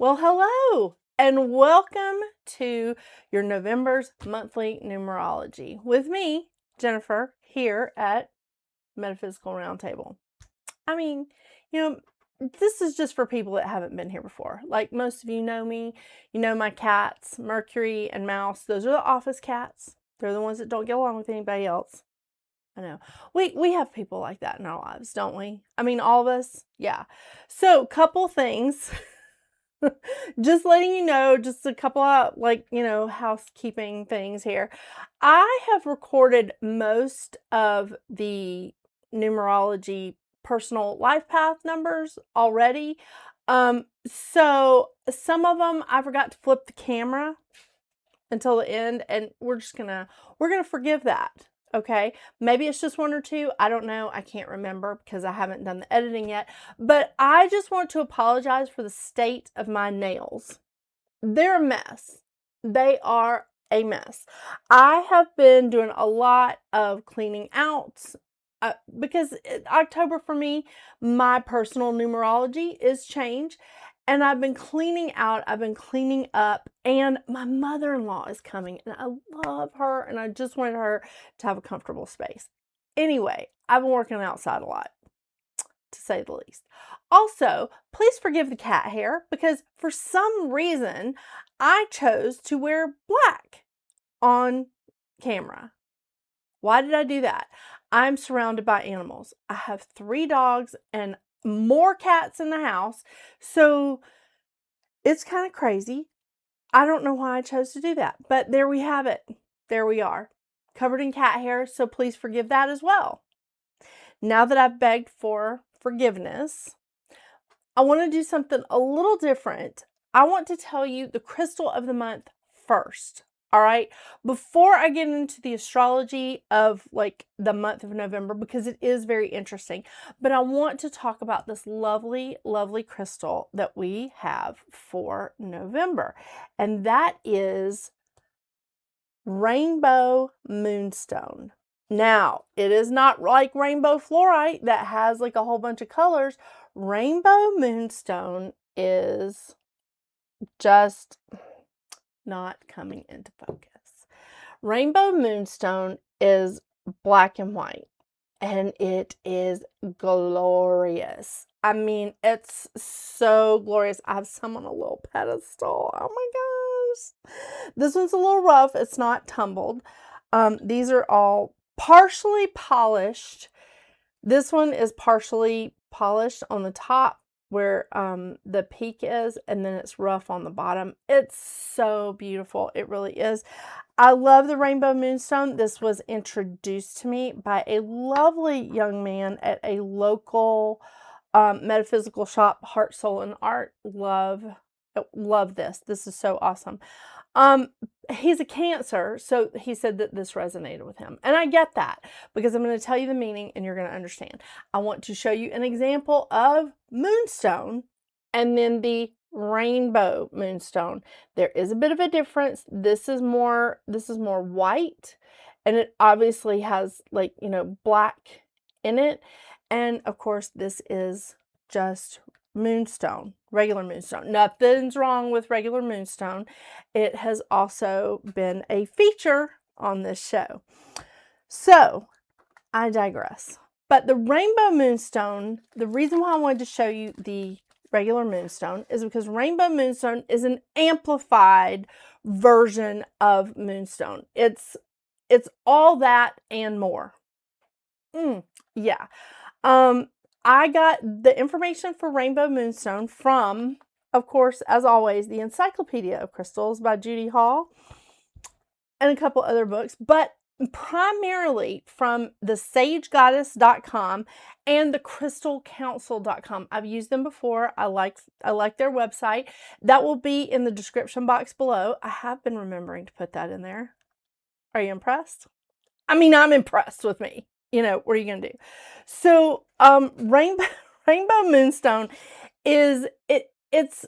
Well, hello and welcome to your November's monthly numerology with me, Jennifer, here at Metaphysical Roundtable. I mean, you know, this is just for people that haven't been here before. Like most of you know me, you know my cats, Mercury and Mouse. Those are the office cats. They're the ones that don't get along with anybody else. I know. We have people like that in our lives, don't we? I mean, all of us. Yeah. So, couple things. Just letting you know, just a couple of housekeeping things here. I have recorded most of the numerology personal life path numbers already. So some of them I forgot to flip the camera until the end, and we're gonna forgive that. Okay, maybe it's just one or two. I don't know. I can't remember because I haven't done the editing yet. But I just want to apologize for the state of my nails. They're a mess. They are a mess. I have been doing a lot of cleaning out because October for me, my personal numerology is change. And I've been cleaning out, I've been cleaning up, and my mother-in-law is coming, and I love her, and I just wanted her to have a comfortable space. Anyway, I've been working outside a lot, to say the least. Also, please forgive the cat hair, because for some reason, I chose to wear black on camera. Why did I do that? I'm surrounded by animals. I have 3 dogs and more cats in the house, so it's kind of crazy. I don't know why I chose to do that, but there we have it. There we are, covered in cat hair, so please forgive that as well. Now that I've begged for forgiveness, I want to do something a little different. I want to tell you the crystal of the month first. All right, before I get into the astrology of like the month of November, because it is very interesting, but I want to talk about this lovely, lovely crystal that we have for November, and that is Rainbow Moonstone. Now, it is not like rainbow fluorite that has like a whole bunch of colors. Rainbow Moonstone is just not coming into focus. Rainbow Moonstone is black and white, and it is glorious. I mean, it's so glorious. I have some on a little pedestal. Oh my gosh. This one's a little rough. It's not tumbled. These are all partially polished. This one is partially polished on the top where the peak is, and then it's rough on the bottom. It's so beautiful. It really is. I love the Rainbow Moonstone. This was introduced to me by a lovely young man at a local metaphysical shop, Heart, Soul, and Art. Love this. This is so awesome. He's a Cancer, so he said that this resonated with him. And I get that because I'm going to tell you the meaning and you're going to understand. I want to show you an example of Moonstone and then the Rainbow Moonstone. There is a bit of a difference. This is more white, and it obviously has like, black in it. And of course, this is just Moonstone, regular Moonstone. Nothing's wrong with regular Moonstone. It has also been a feature on this show. So, I digress. But the Rainbow Moonstone, the reason why I wanted to show you the regular Moonstone is because Rainbow Moonstone is an amplified version of Moonstone. It's all that and more. Yeah. I got the information for Rainbow Moonstone from, of course, as always, the Encyclopedia of Crystals by Judy and a couple other books, but primarily from the sagegoddess.com and the crystalcouncil.com. I've used them before. I like their website. That will be in the description box below. I have been remembering to put that in there. Are you impressed? I mean, I'm impressed with me. What are you going to do? So, Rainbow Moonstone is, it's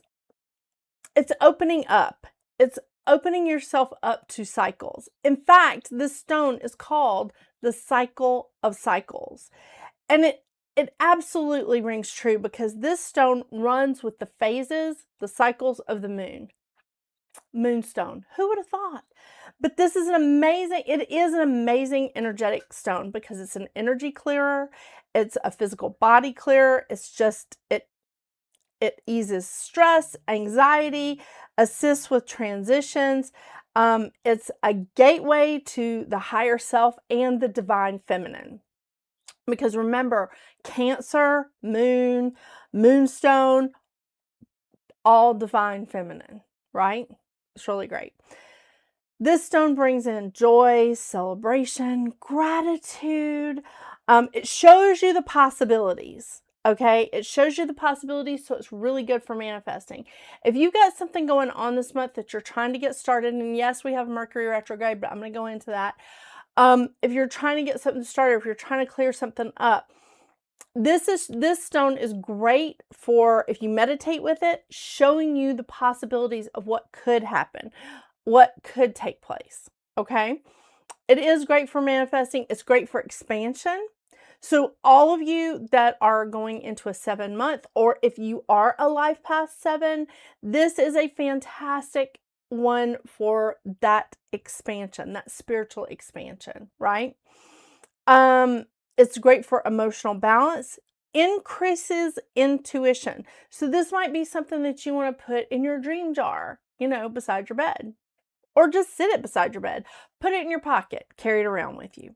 opening up. It's opening yourself up to cycles. In fact, this stone is called the Cycle of Cycles. And it absolutely rings true because this stone runs with the phases, the cycles of the moon. Moonstone. Who would have thought? But this is it is an amazing energetic stone because it's an energy clearer. It's a physical body clearer. It's just, it eases stress, anxiety, assists with transitions. It's a gateway to the higher self and the divine feminine. Because remember, Cancer, Moon, Moonstone, all divine feminine, right? It's really great. This stone brings in joy, celebration, gratitude. It shows you the possibilities. Okay, it shows you the possibilities, so it's really good for manifesting. If you've got something going on this month that you're trying to get started, and yes, we have Mercury retrograde, but I'm going to go into that. If you're trying to get something started, if you're trying to clear something up, this stone is great for, if you meditate with it, showing you the possibilities of what could happen, what could take place. Okay, it is great for manifesting. It's great for expansion. So all of you that are going into a 7-month, or if you are a life past 7, this is a fantastic one for that expansion, that spiritual expansion, right? It's great for emotional balance, increases intuition. So this might be something that you want to put in your dream jar, beside your bed, or just sit it beside your bed, put it in your pocket, carry it around with you.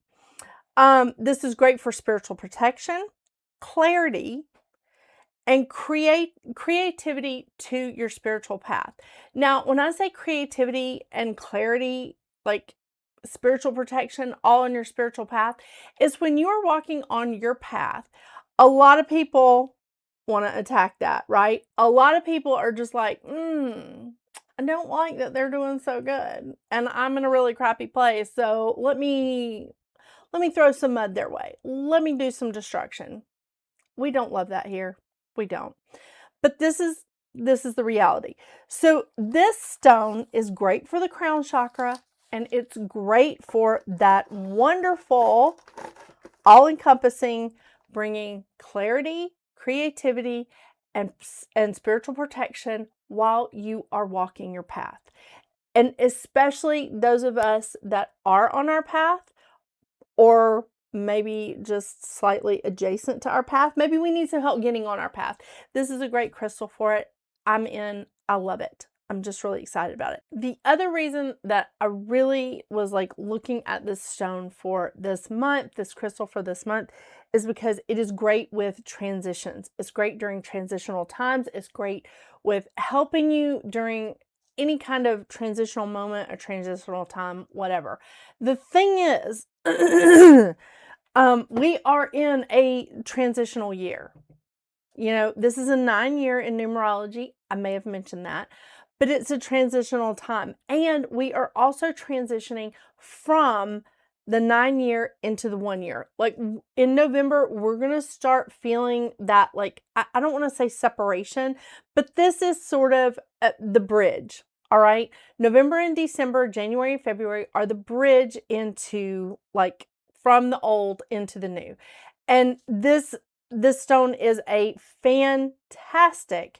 This is great for spiritual protection, clarity, and creativity to your spiritual path. Now, when I say creativity and clarity, like spiritual protection, all in your spiritual path, is when you are walking on your path. A lot of people want to attack that, right? A lot of people are just like, I don't like that they're doing so good, and I'm in a really crappy place, so let me throw some mud their way. Let me do some destruction. We don't love that here. We don't. But this is the reality. So this stone is great for the crown chakra, and it's great for that wonderful, all-encompassing, bringing clarity, creativity, and spiritual protection while you are walking your path. And especially those of us that are on our path, or maybe just slightly adjacent to our path. Maybe we need some help getting on our path. This is a great crystal for it. I'm in. I love it. I'm just really excited about it. The other reason that I really was like looking at this stone for this month, this crystal for this month, is because it is great with transitions. It's great during transitional times. It's great with helping you during any kind of transitional moment, a transitional time, whatever. The thing is, we are in a transitional year. This is a 9-year in numerology. I may have mentioned that, but it's a transitional time. And we are also transitioning from the 9-year into the 1-year. Like in November, we're going to start feeling that, like, I don't want to say separation, but this is sort of the bridge. All right. November and December, January and February are the bridge into, like, from the old into the new. And this stone is a fantastic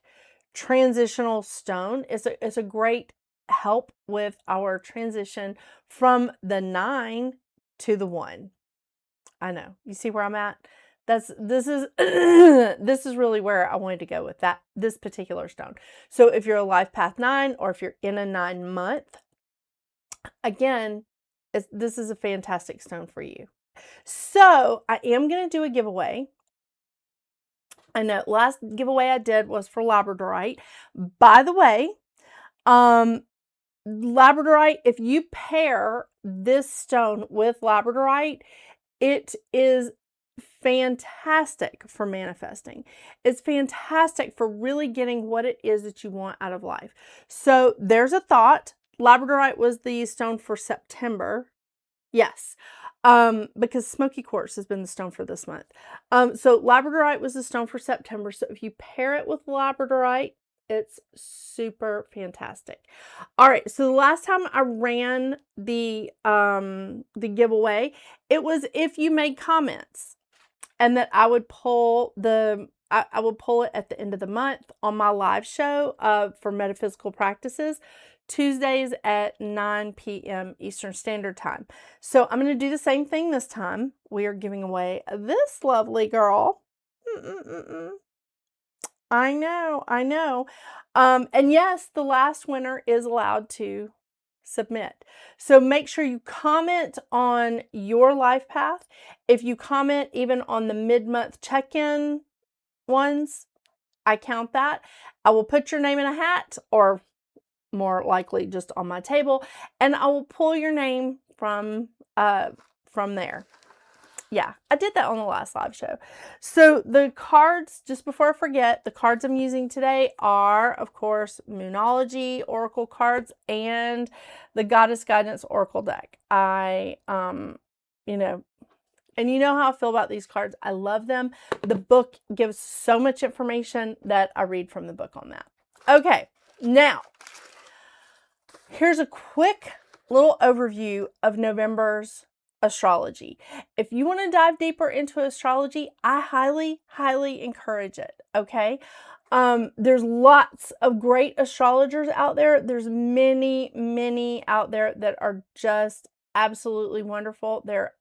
transitional stone. It's a great help with our transition from the 9 to the 1. I know. You see where I'm at? This is this is really where I wanted to go with this particular stone. So if you're a life path 9, or if you're in a 9-month, again, this is a fantastic stone for you. So I am going to do a giveaway. I know last giveaway I did was for labradorite. By the way, labradorite, if you pair this stone with labradorite, it is fantastic for manifesting. It's fantastic for really getting what it is that you want out of life. So there's a thought. Labradorite was the stone for September. Yes. Because smoky quartz has been the stone for this month. So labradorite was the stone for September. So if you pair it with labradorite, it's super fantastic. All right. So the last time I ran the giveaway, it was if you made comments. and that I would pull I would pull it at the end of the month on my live show for metaphysical practices, Tuesdays at 9 p.m. Eastern Standard Time. So I'm going to do the same thing this time. We are giving away this lovely girl. I know, I know. And yes, the last winner is allowed to submit. So make sure you comment on your life path. If you comment even on the mid-month check-in ones, I count that. I will put your name in a hat, or more likely just on my table, and I will pull your name from there. Yeah, I did that on the last live show. So the cards, just before I forget, the cards I'm using today are, of course, Moonology Oracle cards and the Goddess Guidance Oracle deck. You know, and you know how I feel about these cards. I love them. The book gives so much information that I read from the book on that. Okay, now, here's a quick little overview of November's astrology. If you want to dive deeper into astrology, I highly, highly encourage it. Okay. There's lots of great astrologers out there. There's many, many out there that are just absolutely wonderful. They're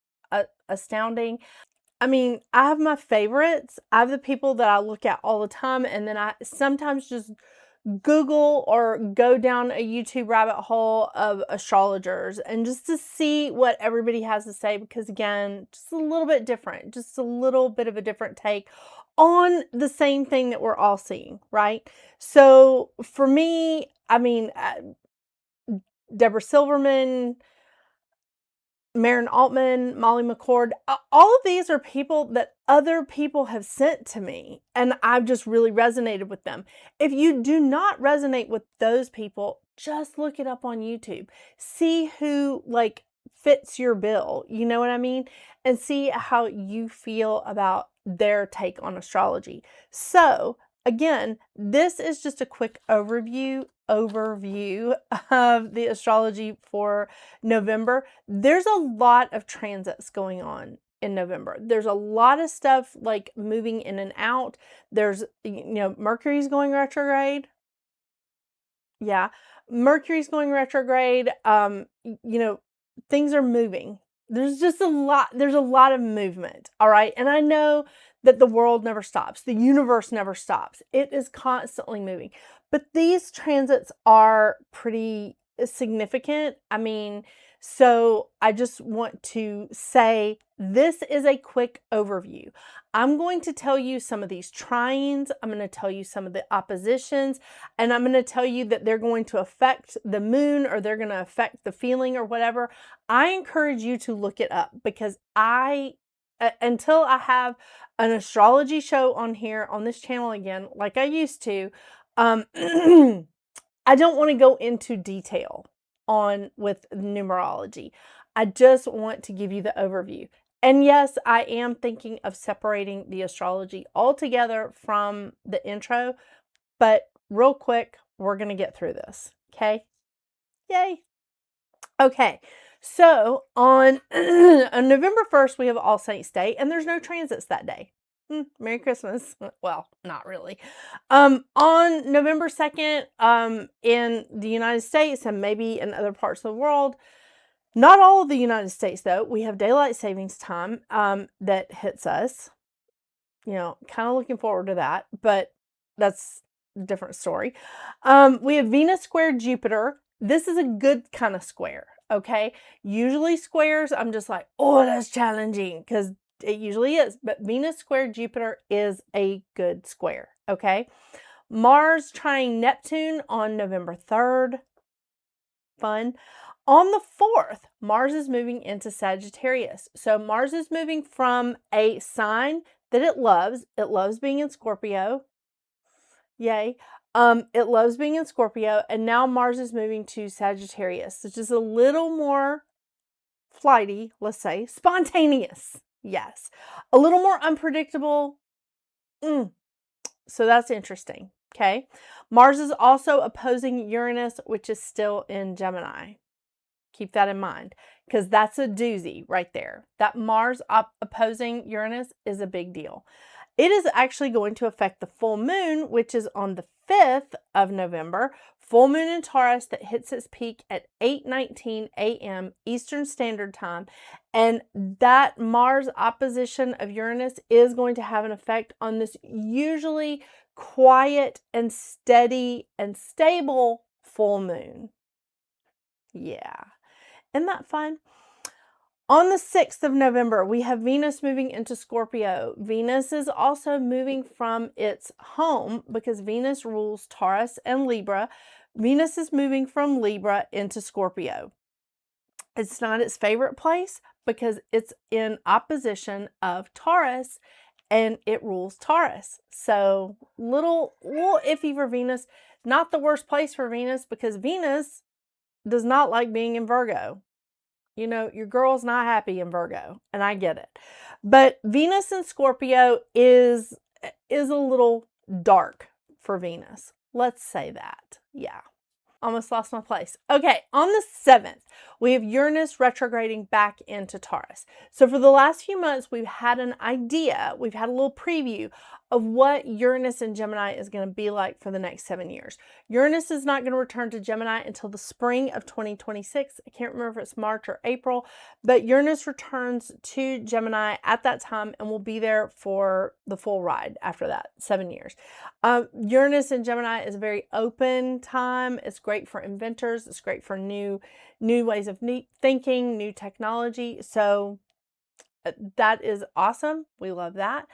astounding. I mean, I have my favorites. I have the people that I look at all the time, and then I sometimes just Google or go down a YouTube rabbit hole of astrologers and just to see what everybody has to say, because again, just a little bit different, just a little bit of a different take on the same thing that we're all seeing, right? So for me, I mean, Deborah Silverman, Marin Altman, Molly McCord, all of these are people that other people have sent to me, and I've just really resonated with them. If you do not resonate with those people, just look it up on YouTube. See who like fits your bill, you know what I mean? And see how you feel about their take on astrology. So again, this is just a quick overview of the astrology for November. There's a lot of transits going on in November. There's a lot of stuff like moving in and out. There's, Mercury's going retrograde. Yeah, Mercury's going retrograde. Things are moving. There's just there's a lot of movement, all right? And I know that the world never stops. The universe never stops. It is constantly moving. But these transits are pretty significant. I mean, so I just want to say this is a quick overview. I'm going to tell you some of these trines. I'm going to tell you some of the oppositions, and I'm going to tell you that they're going to affect the moon, or they're going to affect the feeling or whatever. I encourage you to look it up, because until I have an astrology show on here on this channel again, like I used to, I don't want to go into detail with numerology. I just want to give you the overview. And yes, I am thinking of separating the astrology altogether from the intro, but real quick, we're going to get through this. Okay? Yay. Okay. So on November 1st, we have All Saints Day, and there's no transits that day. Merry Christmas. Well, not really. On November 2nd, in the United States and maybe in other parts of the world, not all of the United States though, we have daylight savings time that hits us. Kind of looking forward to that, but that's a different story. We have Venus square Jupiter. This is a good kind of square, okay? Usually squares, I'm just like, oh, that's challenging, because it usually is, but Venus square Jupiter is a good square, okay? Mars trying Neptune on November 3rd. Fun. On the 4th, Mars is moving into Sagittarius. So Mars is moving from a sign that it loves. It loves being in Scorpio. Yay. It loves being in Scorpio, and now Mars is moving to Sagittarius, which is a little more flighty, let's say, spontaneous. Yes. A little more unpredictable. So that's interesting. Okay. Mars is also opposing Uranus, which is still in Gemini. Keep that in mind, because that's a doozy right there. That Mars opposing Uranus is a big deal. It is actually going to affect the full moon, which is on the 5th of November. Full moon in Taurus that hits its peak at 8:19 a.m. Eastern Standard Time. And that Mars opposition of Uranus is going to have an effect on this usually quiet and steady and stable full moon. Yeah. Isn't that fun? On the 6th of November, we have Venus moving into Scorpio. Venus is also moving from its home because Venus rules Taurus and Libra. Venus is moving from Libra into Scorpio. It's not its favorite place because it's in opposition of Taurus and it rules Taurus. So little iffy for Venus. Not the worst place for Venus because Venus does not like being in Virgo. You know, your girl's not happy in Virgo, and I get it. But Venus in Scorpio is a little dark for Venus. Let's say that. Yeah. Almost lost my place. Okay, on the 7th, we have Uranus retrograding back into Taurus. So for the last few months, we've had an idea, we've had a little preview of what Uranus in Gemini is going to be like for the next 7 years. Uranus is not going to return to Gemini until the spring of 2026. I can't remember if it's March or April, but Uranus returns to Gemini at that time and will be there for the full ride after that, 7 years. Uranus in Gemini is a very open time. It's great for inventors. It's great for new ways of thinking, new technology. So that is awesome. We love that.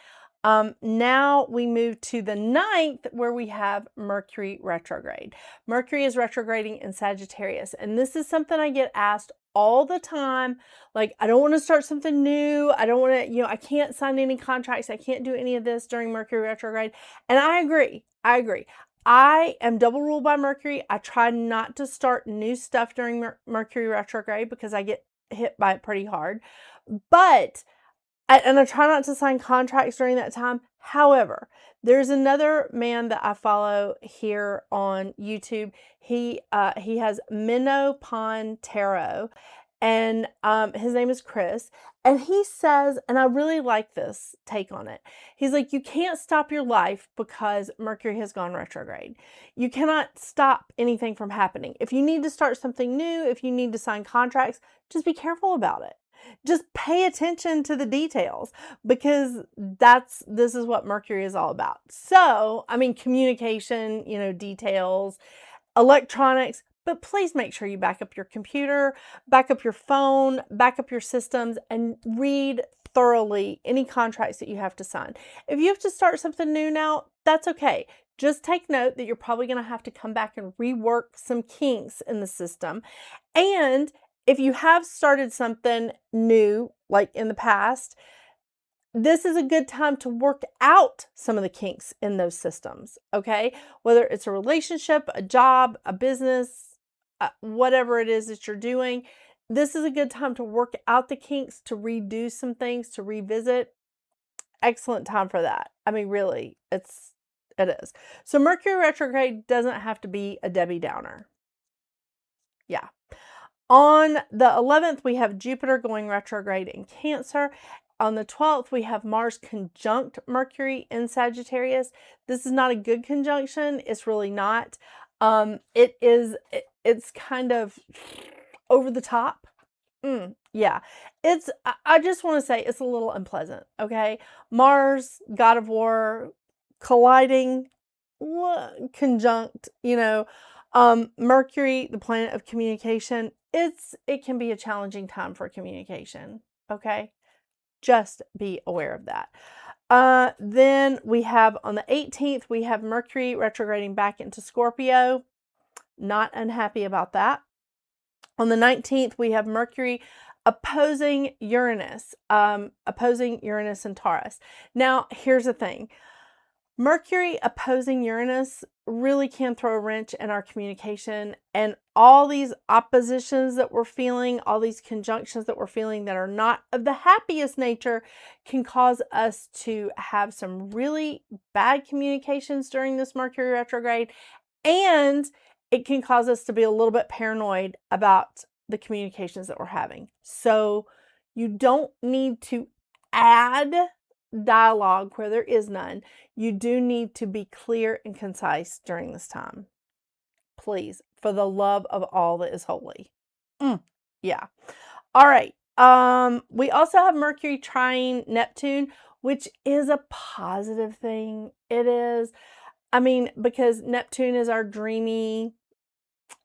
Now we move to the 9th where we have Mercury retrograde. Mercury is retrograding in Sagittarius. And this is something I get asked all the time. Like, I don't want to start something new. I don't want to, I can't sign any contracts. I can't do any of this during Mercury retrograde. And I agree. I am double ruled by Mercury. I try not to start new stuff during Mercury retrograde because I get hit by it pretty hard. But I try not to sign contracts during that time. However, there's another man that I follow here on YouTube. He has Minnow Pond Tarot, and his name is Chris. And he says, and I really like this take on it. He's like, you can't stop your life because Mercury has gone retrograde. You cannot stop anything from happening. If you need to start something new, if you need to sign contracts, just be careful about it. Just pay attention to the details because this is what Mercury is all about. So, I mean, communication, details, electronics, but please make sure you back up your computer, back up your phone, back up your systems, and read thoroughly any contracts that you have to sign. If you have to start something new now, that's okay. Just take note that you're probably going to have to come back and rework some kinks in the system. And if you have started something new, like in the past, this is a good time to work out some of the kinks in those systems, okay? Whether it's a relationship, a job, a business, whatever it is that you're doing, this is a good time to work out the kinks, to redo some things, to revisit. Excellent time for that. I mean, really, it is. So Mercury retrograde doesn't have to be a Debbie Downer. Yeah. On the 11th, we have Jupiter going retrograde in Cancer. On the 12th, we have Mars conjunct Mercury in Sagittarius. This is not a good conjunction. It's really not. It's kind of over the top. Yeah. I just want to say it's a little unpleasant, okay? Mars, God of War, colliding, conjunct, Mercury, the planet of communication. It can be a challenging time for communication, okay? Just be aware of that. Then we have on the 18th, we have Mercury retrograding back into Scorpio. Not unhappy about that. On the 19th, we have Mercury opposing Uranus and Taurus. Now, here's the thing. Mercury opposing Uranus really can throw a wrench in our communication, and all these oppositions that we're feeling, all these conjunctions that we're feeling that are not of the happiest nature can cause us to have some really bad communications during this Mercury retrograde, and it can cause us to be a little bit paranoid about the communications that we're having. So you don't need to add dialogue where there is none. You do need to be clear and concise during this time. Please, for the love of all that is holy. Yeah. All right. We also have Mercury trine Neptune, which is a positive thing. It is. I mean, because Neptune is our dreamy,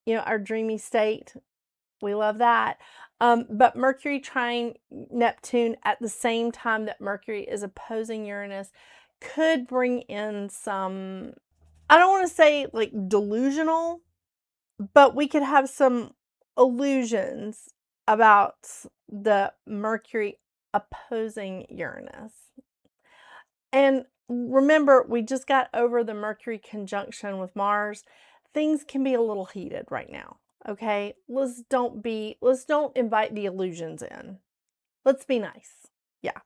our dreamy state. We love that. But Mercury trine Neptune at the same time that Mercury is opposing Uranus could bring in some, I don't want to say like delusional, but we could have some illusions about the Mercury opposing Uranus. And remember, we just got over the Mercury conjunction with Mars. Things can be a little heated right now. Okay, let's don't invite the illusions in. Let's be nice. Yeah.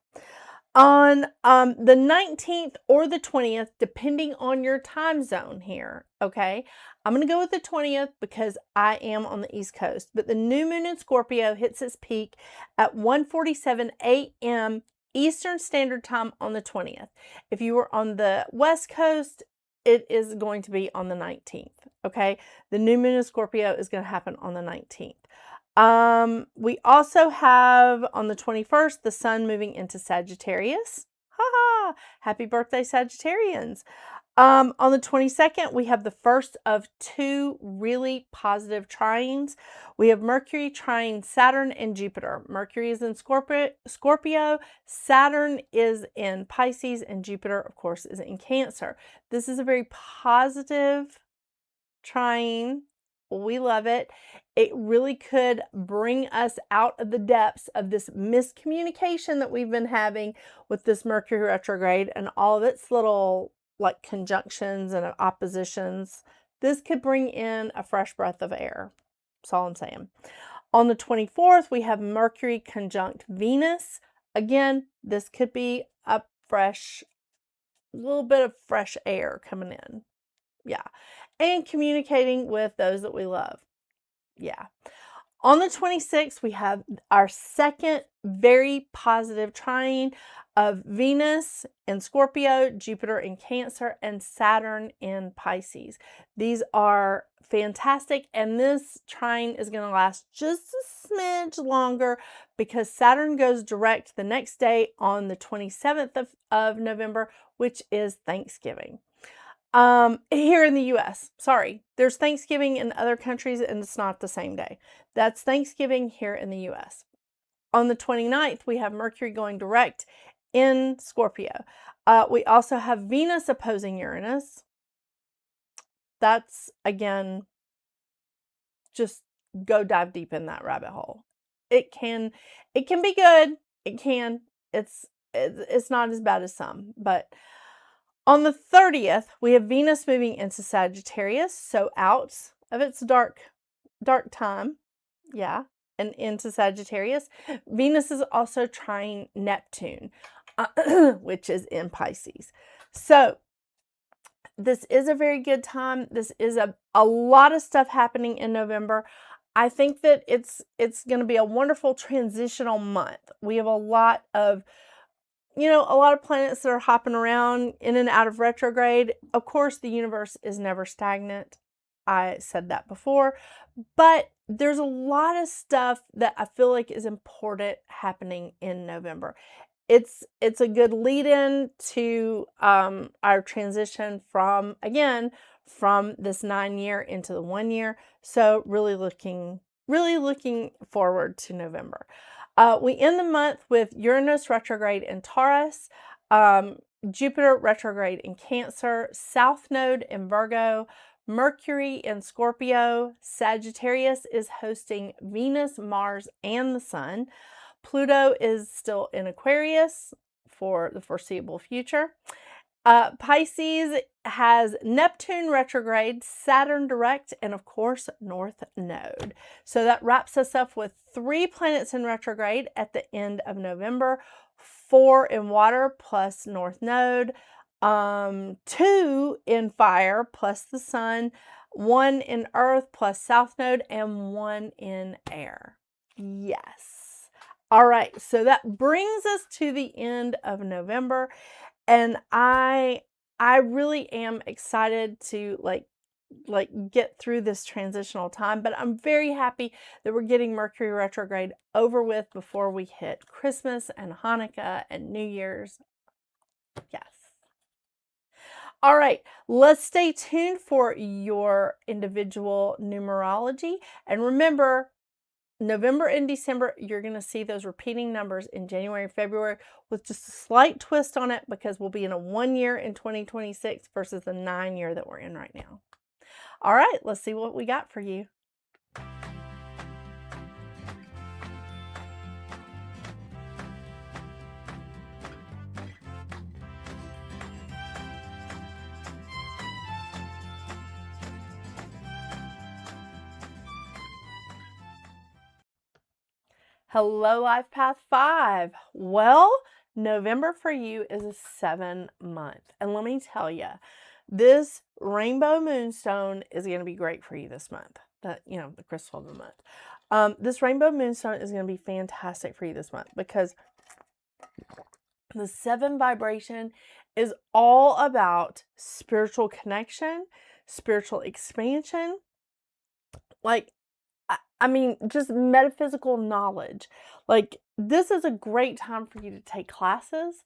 On the 19th or the 20th, depending on your time zone here, okay? I'm going to go with the 20th because I am on the East Coast. But the new moon in Scorpio hits its peak at 1:47 a.m. Eastern Standard Time on the 20th. If you were on the West Coast, it is going to be on the 19th, okay? The new moon in Scorpio is going to happen on the 19th. We also have on the 21st, the sun moving into Sagittarius. Ha! Happy birthday, Sagittarians. On the 22nd, we have the first of two really positive trines. We have Mercury trine Saturn and Jupiter. Mercury is in Scorpio, Saturn is in Pisces, and Jupiter, of course, is in Cancer. This is a very positive trine. We love it. It really could bring us out of the depths of this miscommunication that we've been having with this Mercury retrograde and all of its little like conjunctions and oppositions. This could bring in a fresh breath of air. That's all I'm saying. On the 24th, we have Mercury conjunct Venus. Again, this could be a little bit of fresh air coming in. Yeah. And communicating with those that we love. Yeah. On the 26th, we have our second very positive trine of Venus in Scorpio, Jupiter in Cancer, and Saturn in Pisces. These are fantastic, and this trine is going to last just a smidge longer because Saturn goes direct the next day on the 27th of November, which is Thanksgiving. Here in the US, sorry, there's Thanksgiving in other countries and it's not the same day. That's Thanksgiving here in the US. On the 29th, we have Mercury going direct in Scorpio. We also have Venus opposing Uranus. That's, again, just go dive deep in that rabbit hole. It can be good. It can. It's not as bad as some, but on the 30th, we have Venus moving into Sagittarius, so out of its dark time, yeah, and into Sagittarius. Venus is also trine Neptune, which is in Pisces. So this is a very good time. This is a lot of stuff happening in November. I think that it's going to be a wonderful transitional month. We have a lot of planets that are hopping around in and out of retrograde. Of course, the universe is never stagnant. I said that before, but there's a lot of stuff that I feel like is important happening in November. It's a good lead in to our transition from this 9-year into the 1 year. So really looking forward to November. We end the month with Uranus retrograde in Taurus, Jupiter retrograde in Cancer, South Node in Virgo, Mercury in Scorpio, Sagittarius is hosting Venus, Mars, and the Sun. Pluto is still in Aquarius for the foreseeable future. Pisces has Neptune retrograde, Saturn direct, and of course, North Node. So that wraps us up with 3 planets in retrograde at the end of November, 4 in water plus North Node, 2 in fire plus the Sun, 1 in earth plus south node, and 1 in air. Yes. All right, so that brings us to the end of November, and I really am excited to like get through this transitional time, but I'm very happy that we're getting Mercury retrograde over with before we hit Christmas and Hanukkah and New Year's. Yes. All right, let's stay tuned for your individual numerology. And remember, November and December, you're going to see those repeating numbers in January and February with just a slight twist on it because we'll be in a 1 year in 2026 versus the 9 year that we're in right now. All right, let's see what we got for you. Hello, Life Path 5. Well, November for you is a 7-month. And let me tell you, this Rainbow Moonstone is going to be great for you this month. The crystal of the month. This Rainbow Moonstone is going to be fantastic for you this month because the 7 vibration is all about spiritual connection, spiritual expansion, just metaphysical knowledge. Like, this is a great time for you to take classes,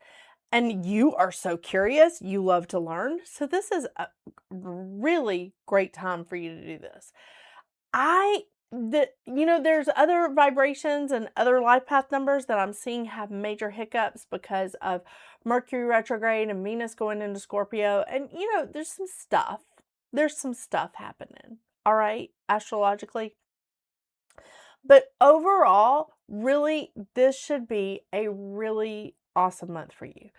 and you are so curious, you love to learn. So this is a really great time for you to do this. There's other vibrations and other life path numbers that I'm seeing have major hiccups because of Mercury retrograde and Venus going into Scorpio. And, there's some stuff happening, all right, astrologically. But overall, really, this should be a really awesome month for you.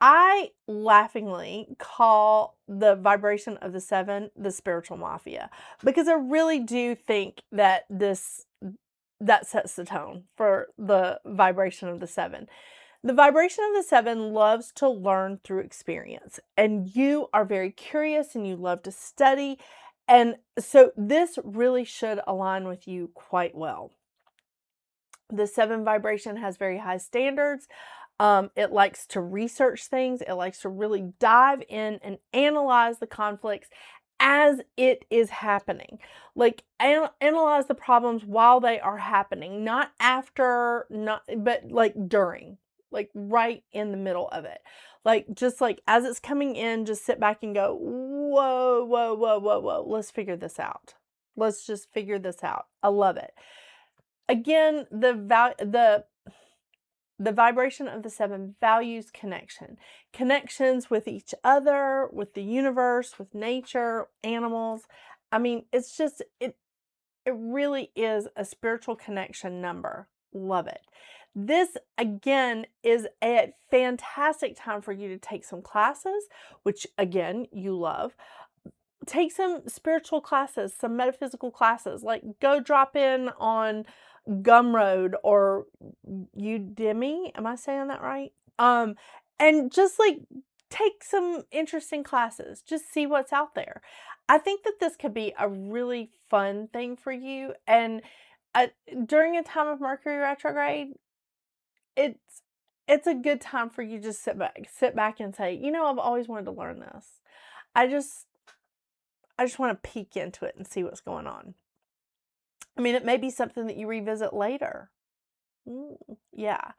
I laughingly call the vibration of the 7 the spiritual mafia because I really do think that that sets the tone for the vibration of the 7. The vibration of the 7 loves to learn through experience, and you are very curious and you love to study. And so this really should align with you quite well. The 7 vibration has very high standards. It likes to research things. It likes to really dive in and analyze the conflicts as it is happening. Like, analyze the problems while they are happening, not after, but like during, like right in the middle of it. Like, just like as it's coming in, just sit back and go, whoa, whoa, whoa, whoa, whoa. Let's figure this out. Let's just figure this out. I love it. Again, the vibration of the 7 values connection. Connections with each other, with the universe, with nature, animals. I mean, it's just, it really is a spiritual connection number. Love it. This, again, is a fantastic time for you to take some classes, which, again, you love. Take some spiritual classes, some metaphysical classes, like go drop in on Gumroad or Udemy. Am I saying that right? And just like take some interesting classes. Just see what's out there. I think that this could be a really fun thing for you. And during a time of Mercury retrograde, it's a good time for you to just sit back and say, I've always wanted to learn this. I just want to peek into it and see what's going on. I mean, it may be something that you revisit later. Yeah.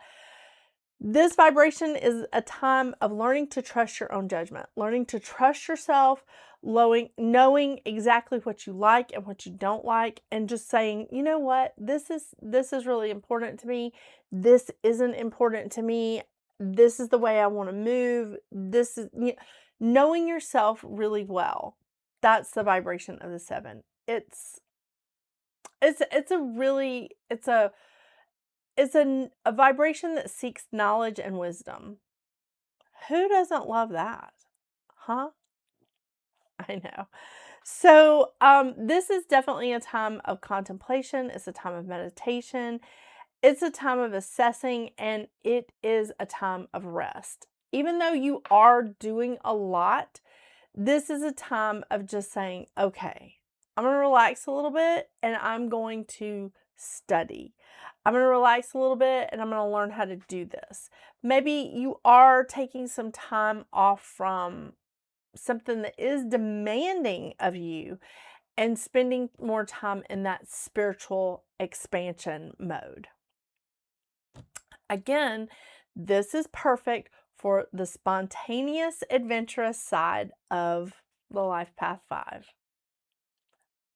This vibration is a time of learning to trust your own judgment, learning to trust yourself, knowing exactly what you like and what you don't like, and just saying, you know what, this is really important to me. This isn't important to me. This is the way I want to move. This is knowing yourself really well. That's the vibration of the 7. It's a vibration that seeks knowledge and wisdom. Who doesn't love that? Huh? I know. So, this is definitely a time of contemplation. It's a time of meditation. It's a time of assessing, and it is a time of rest. Even though you are doing a lot, This is a time of just saying, okay, I'm going to relax a little bit and I'm going to study. I'm going to relax a little bit and I'm going to learn how to do this. Maybe you are taking some time off from something that is demanding of you and spending more time in that spiritual expansion mode. Again, this is perfect for the spontaneous, adventurous side of the Life Path 5.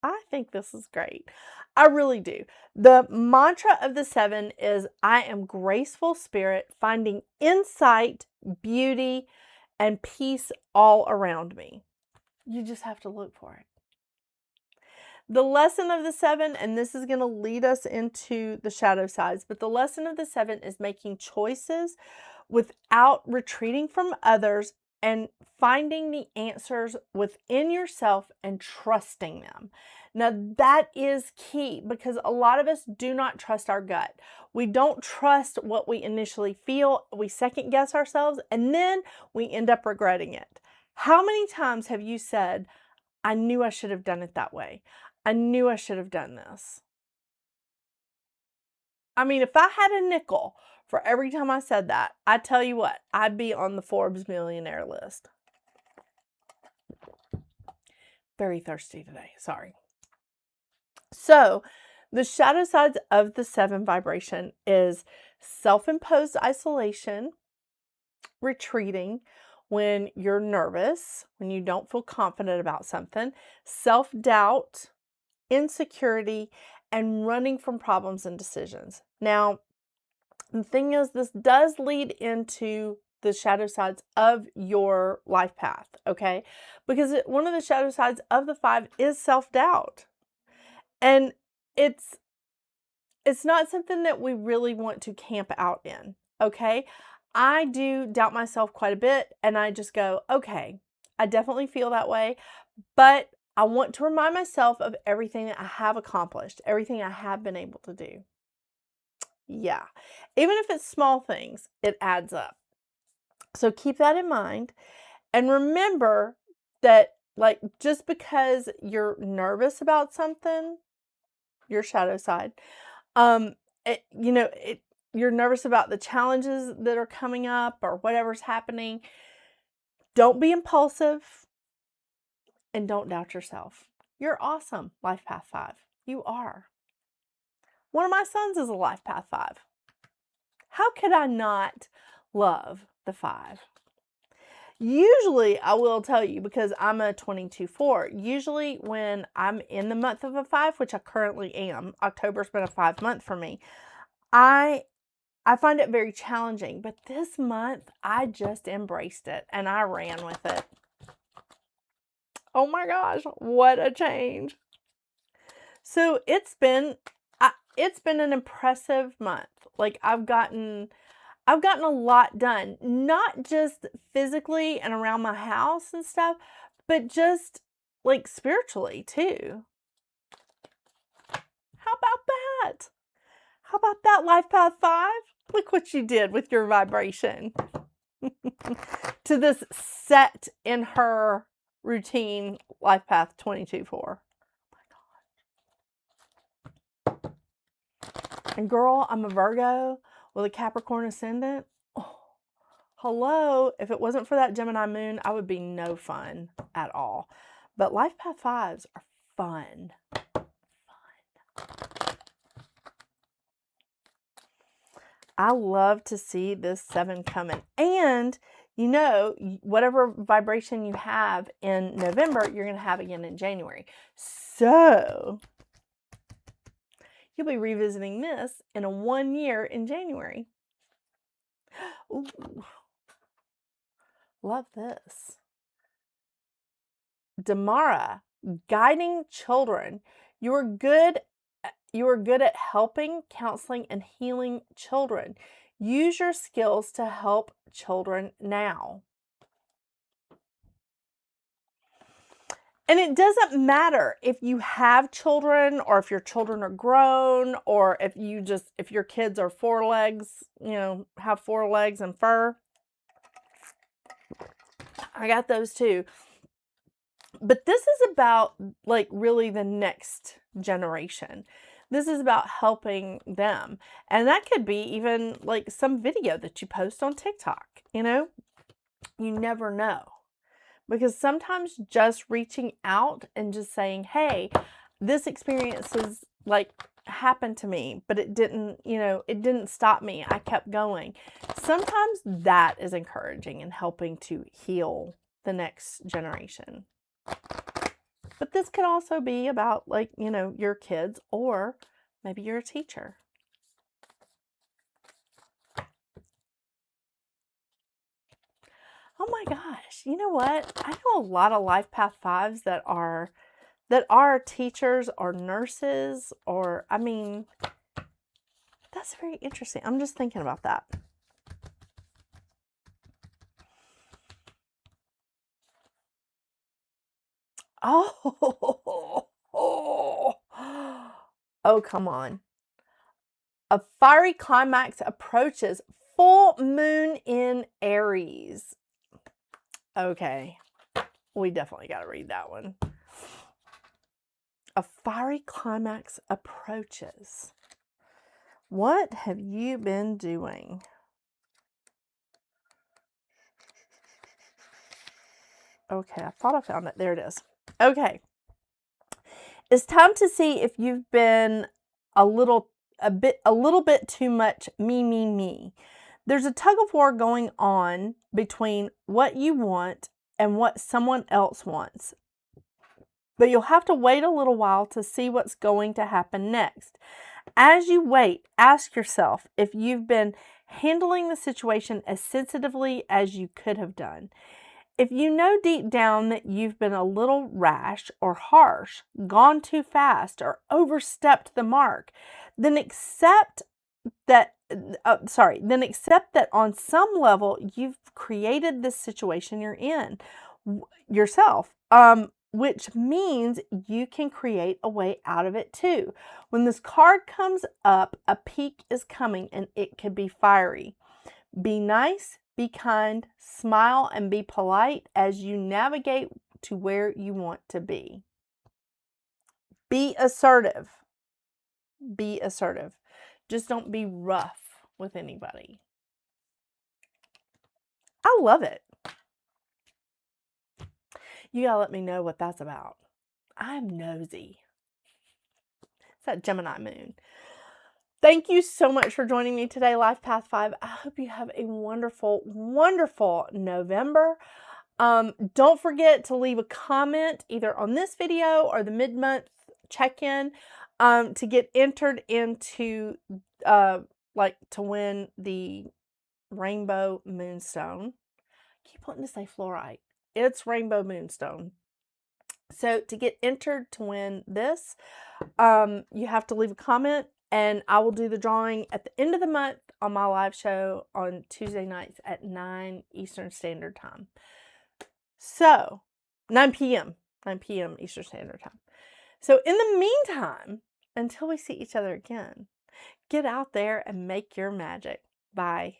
I think this is great. I really do. The mantra of the 7 is, I am graceful spirit, finding insight, beauty, and peace all around me. You just have to look for it. The lesson of the 7, and this is going to lead us into the shadow sides, but the lesson of the 7 is making choices without retreating from others and finding the answers within yourself and trusting them. Now, that is key because a lot of us do not trust our gut. We don't trust what we initially feel. We second guess ourselves and then we end up regretting it. How many times have you said, I knew I should have done it that way? I knew I should have done this. I mean, if I had a nickel for every time I said that, I tell you what, I'd be on the Forbes millionaire list. Very thirsty today, sorry. So, the shadow sides of the 7 vibration is self-imposed isolation, retreating when you're nervous, when you don't feel confident about something, self-doubt, insecurity, and running from problems and decisions. Now, the thing is, this does lead into the shadow sides of your life path, okay? Because one of the shadow sides of the 5 is self-doubt. And it's not something that we really want to camp out in, okay? I do doubt myself quite a bit, and I just go, okay, I definitely feel that way, but I want to remind myself of everything that I have accomplished, everything I have been able to do. Yeah, even if it's small things, it adds up. So keep that in mind and remember that, like, just because you're nervous about something, your shadow side, you're nervous about the challenges that are coming up or whatever's happening. Don't be impulsive and don't doubt yourself. You're awesome, Life Path 5. You are. One of my sons is a Life Path 5. How could I not love the 5? Usually, I will tell you, because I'm a 22/4, usually when I'm in the month of a 5, which I currently am, October's been a 5 month for me, I find it very challenging. But this month, I just embraced it and I ran with it. Oh my gosh, what a change. So it's been an impressive month. Like, I've gotten a lot done, not just physically and around my house and stuff, but just like spiritually too. How about that? How about that, Life Path 5? Look what you did with your vibration to this set in her routine Life Path 22/4. And girl, I'm a Virgo with a Capricorn ascendant. Oh, hello. If it wasn't for that Gemini moon, I would be no fun at all. But Life Path 5s are fun. I love to see this 7 coming. And, you know, whatever vibration you have in November, you're going to have again in January. So, you'll be revisiting this in a 1 year in January. Ooh, love this. Damara, guiding children. You are good at helping, counseling, and healing children. Use your skills to help children now. And it doesn't matter if you have children or if your children are grown or if your kids are 4 legs, have 4 legs and fur. I got those too. But this is about, like, really the next generation. This is about helping them. And that could be even, like, some video that you post on TikTok, you know? You never know. Because sometimes just reaching out and just saying, "Hey, this experience is, like, happened to me, but it didn't, you know, it didn't stop me. I kept going." Sometimes that is encouraging and helping to heal the next generation. But this could also be about, like, you know, your kids, or maybe you're a teacher. Oh my gosh, you know what? I know a lot of Life Path 5s that are teachers or nurses, or, I mean, that's very interesting. I'm just thinking about that. Oh, oh, come on. A fiery climax approaches, full moon in Aries. Okay, we definitely got to read that one. A fiery climax approaches. What have you been doing? Okay, I thought I found it. There it is. Okay. It's time to see if you've been a little bit too much me. There's a tug of war going on between what you want and what someone else wants. But you'll have to wait a little while to see what's going to happen next. As you wait, ask yourself if you've been handling the situation as sensitively as you could have done. If you know deep down that you've been a little rash or harsh, gone too fast, or overstepped the mark, then accept that on some level you've created this situation you're in yourself, which means you can create a way out of it too. When this card comes up, a peak is coming and it can be fiery. Be nice, be kind, smile, and be polite as you navigate to where you want to be. Be assertive. Be assertive. Just don't be rough with anybody. I love it. You gotta let me know what that's about. I'm nosy. It's that Gemini moon. Thank you so much for joining me today, Life Path 5. I hope you have a wonderful, wonderful November. Don't forget to leave a comment either on this video or the mid-month check-in to get entered into, to win the Rainbow Moonstone. I keep wanting to say fluorite. It's Rainbow Moonstone. So to get entered to win this, you have to leave a comment, and I will do the drawing at the end of the month on my live show on Tuesday nights at 9 Eastern Standard Time. So 9 p.m. Eastern Standard Time. So in the meantime, until we see each other again, get out there and make your magic. Bye.